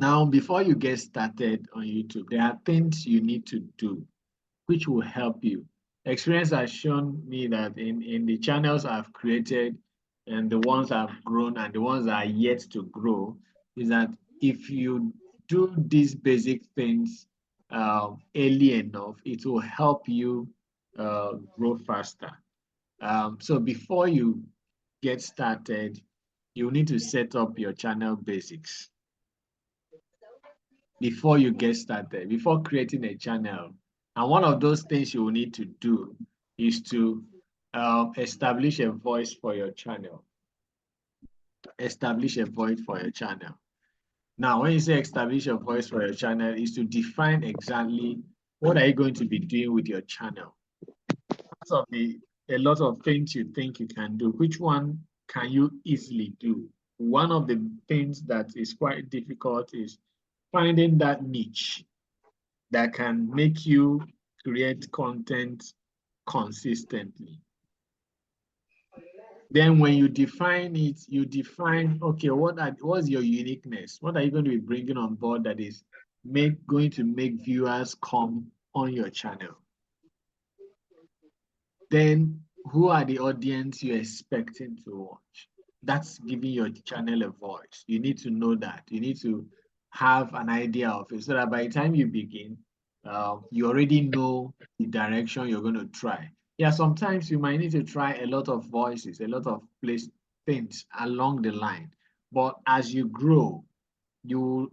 Now, before you get started on YouTube, there are things you need to do which will help you. Experience has shown me that in the channels I've created and the ones I've grown and the ones that are yet to grow, is that if you do these basic things early enough, it will help you grow faster. So before you get started, you need to set up your channel basics before you get started, before creating a channel. And one of those things you will need to do is to establish a voice for your channel. Establish a voice for your channel. Now, when you say establish a voice for your channel, is to define exactly what are you going to be doing with your channel. Of a lot of things you think you can do, which one can you easily do? One of the things that is quite difficult is finding that niche that can make you create content consistently. Then when you define it, you define, okay, what's your uniqueness? What are you going to be bringing on board that is going to make viewers come on your channel? Then who are the audience you're expecting to watch? That's giving your channel a voice. You need to know that. You need to have an idea of it so that by the time you begin, you already know the direction you're going to try. Yeah, sometimes you might need to try a lot of voices, a lot of things along the line. But as you grow, you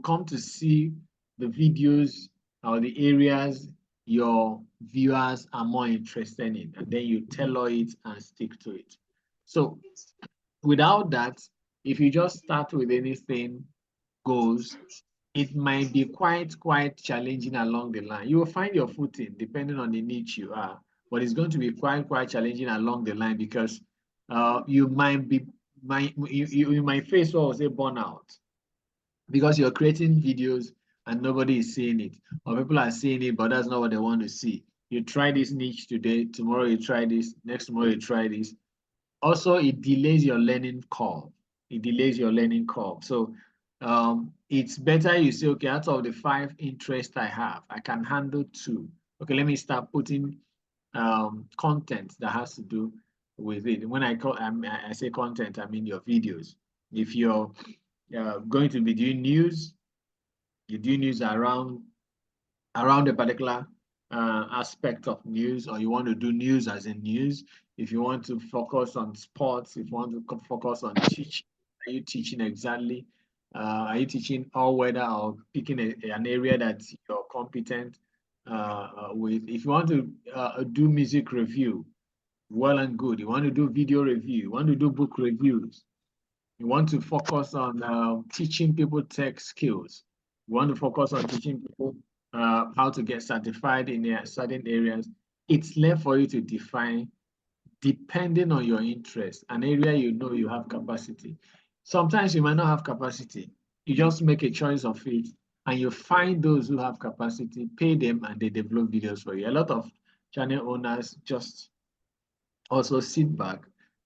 come to see the videos or the areas your viewers are more interested in, and then you tailor it and stick to it. So without that, if you just start with anything goes, it might be quite challenging along the line. You will find your footing depending on the niche you are, but it's going to be quite challenging along the line because you might face what was a burnout because you're creating videos and nobody is seeing it, or people are seeing it, but that's not what they want to see. You try this niche today, tomorrow you try this, next tomorrow you try this. Also, it delays your learning curve. It delays your learning curve. So it's better you say, okay, out of the 5 interests I have, I can handle 2. Okay, let me start putting content that has to do with it. When I say content, I mean your videos. If you're going to be doing news, you do news around a particular aspect of news, or you want to do news as in news. If you want to focus on sports, if you want to focus on teaching, are you teaching exactly? Are you teaching all weather or picking an area that you're competent with? If you want to do music review, well and good. You want to do video review, you want to do book reviews, you want to focus on teaching people tech skills. You want to focus on teaching people how to get certified in certain areas. It's left for you to define depending on your interest, an area you know you have capacity. Sometimes you might not have capacity. You just make a choice of it and you find those who have capacity, pay them, and they develop videos for you. A lot of channel owners just also sit back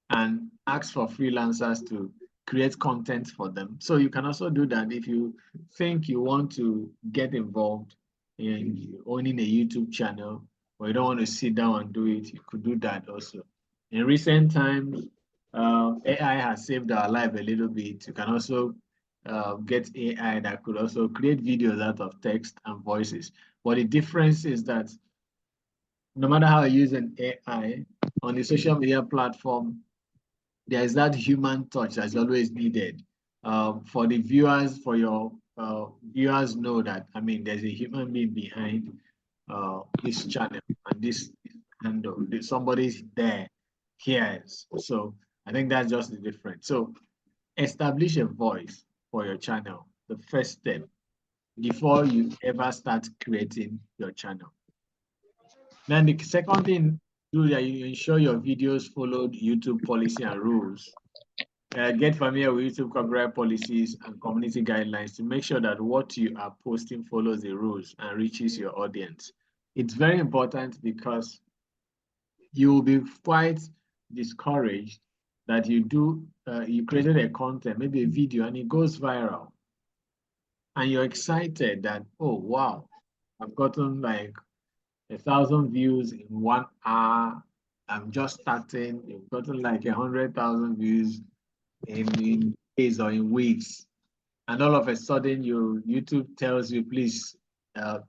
and ask for freelancers to create content for them. So you can also do that if you think you want to get involved in owning a YouTube channel, or you don't want to sit down and do it, you could do that also. In recent times, AI has saved our life a little bit. You can also get AI that could also create videos out of text and voices. But the difference is that no matter how you use an AI on the social media platform, there is that human touch that's always needed for the viewers, for your viewers know that, I mean, there's a human being behind this channel and this handle. Somebody's there, cares. So I think that's just the difference. So establish a voice for your channel, the first step before you ever start creating your channel. Then the second thing, do that you ensure your videos followed YouTube policy and rules. Get familiar with YouTube copyright policies and community guidelines to make sure that what you are posting follows the rules and reaches your audience. It's very important because you will be quite discouraged that you created a content, maybe a video, and it goes viral. and you're excited that, oh wow, I've gotten like 1,000 views in 1 hour. I'm just starting. You've gotten like 100,000 views in days or in weeks, and all of a sudden, your YouTube tells you, please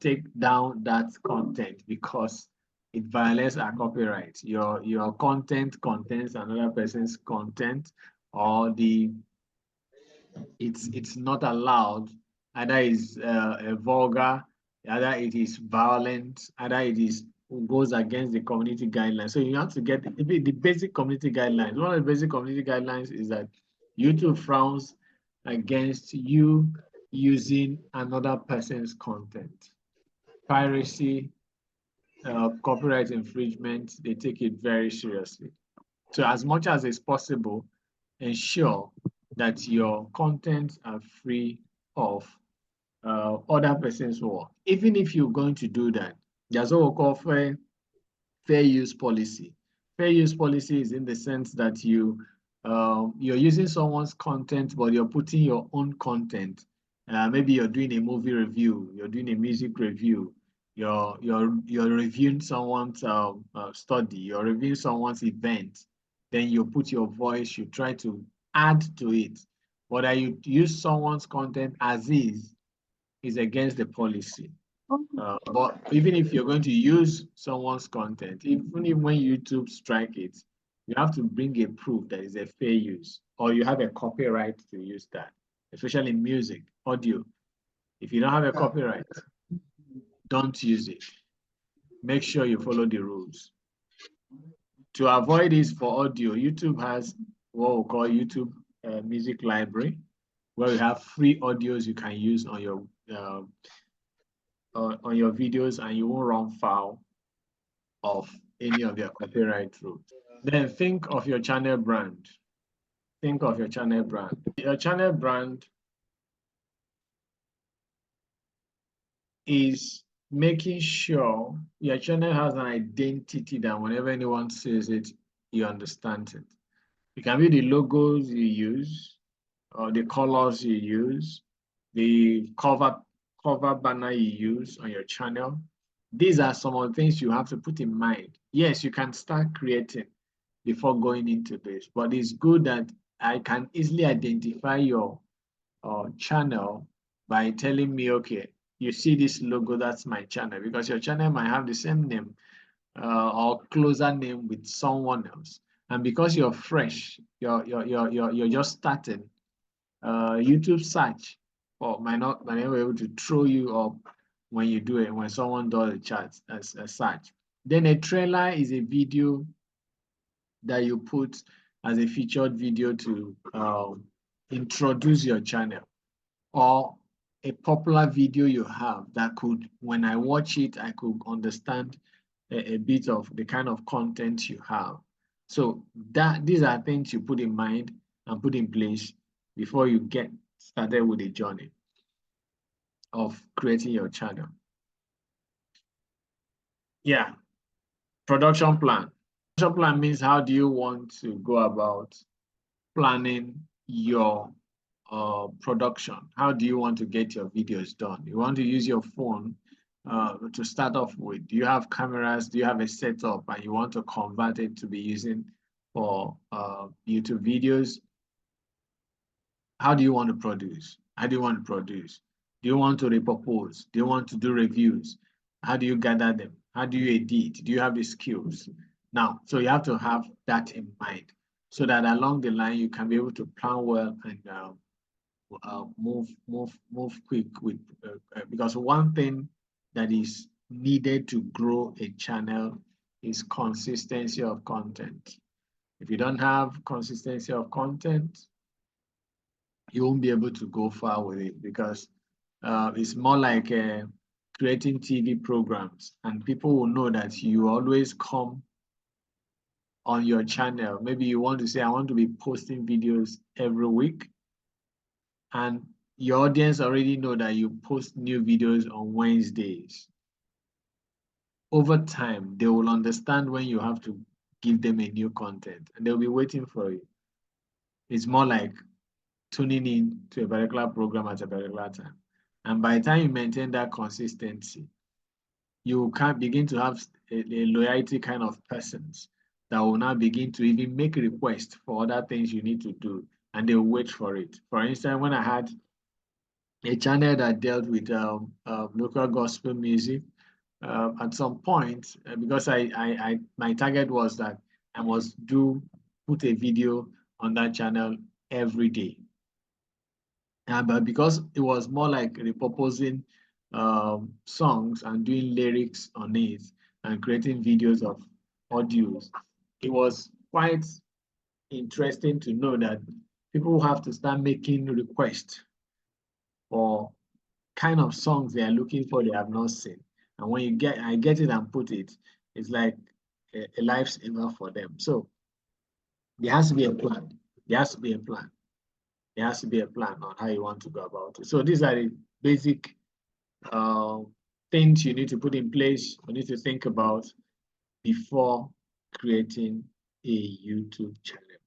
take down that content because it violates our copyright. Your content contains another person's content, or it's not allowed. Either is vulgar, either it is violent, either it is goes against the community guidelines. So you have to get the basic community guidelines. One of the basic community guidelines is that YouTube frowns against you using another person's content. Piracy, copyright infringement, they take it very seriously. So as much as it's possible, ensure that your contents are free of other person's work. Even if you're going to do that, there's what we call fair use policy. Fair use policy is in the sense that you're using someone's content, but you're putting your own content. Maybe you're doing a movie review, you're doing a music review, you're reviewing someone's study, you're reviewing someone's event. Then you put your voice, you try to add to it. Whether you use someone's content as is against the policy. But even if you're going to use someone's content, even if when YouTube strike it, you have to bring a proof that is a fair use, or you have a copyright to use that, especially music, audio. If you don't have a copyright, don't use it. Make sure you follow the rules. To avoid this for audio, YouTube has what we call YouTube Music Library, where you have free audios you can use on your videos, and you won't run foul of any of their copyright rules. Then think of your channel brand. Think of your channel brand. Your channel brand is making sure your channel has an identity that whenever anyone sees it, you understand it. It can be the logos you use, or the colors you use, the cover banner you use on your channel. These are some of the things you have to put in mind. Yes, you can start creating before going into this, but it's good that I can easily identify your channel by telling me, okay, you see this logo, that's my channel, because your channel might have the same name or closer name with someone else. And because you're fresh, you're just starting, YouTube search or might not be able to throw you up when you do it, when someone does a chat as a search. Then a trailer is a video that you put as a featured video to introduce your channel, or a popular video you have that could, when I watch it, I could understand a bit of the kind of content you have. So these are things you put in mind and put in place before you get started with the journey of creating your channel. Yeah, production plan. Production plan means how do you want to go about planning your production? How do you want to get your videos done? You want to use your phone to start off with. Do you have cameras? Do you have a setup and you want to convert it to be using for YouTube videos? How do you want to produce? How do you want to produce? Do you want to repurpose? Do you want to do reviews? How do you gather them? How do you edit? Do you have the skills? Now, so you have to have that in mind so that along the line you can be able to plan well and move quick with because one thing that is needed to grow a channel is consistency of content. If you don't have consistency of content, you won't be able to go far with it, because it's more like creating TV programs, and people will know that you always come on your channel. Maybe you want to say, I want to be posting videos every week, and your audience already know that you post new videos on Wednesdays. Over time, they will understand when you have to give them a new content, and they'll be waiting for you. It's more like tuning in to a particular program at a particular time. And by the time you maintain that consistency, you can begin to have a loyalty kind of persons that will now begin to even make requests for other things you need to do, and they'll wait for it. For instance, when I had a channel that dealt with local gospel music, at some point, because my target was that I must put a video on that channel every day. But because it was more like repurposing songs and doing lyrics on it and creating videos of audios, it was quite interesting to know that people have to start making requests for kind of songs they are looking for they have not seen. And when I get it and put it, it's like a lifesaver for them. So there has to be a plan. There has to be a plan. There has to be a plan on how you want to go about it. So these are the basic uh, things you need to put in place, you need to think about before creating a YouTube channel.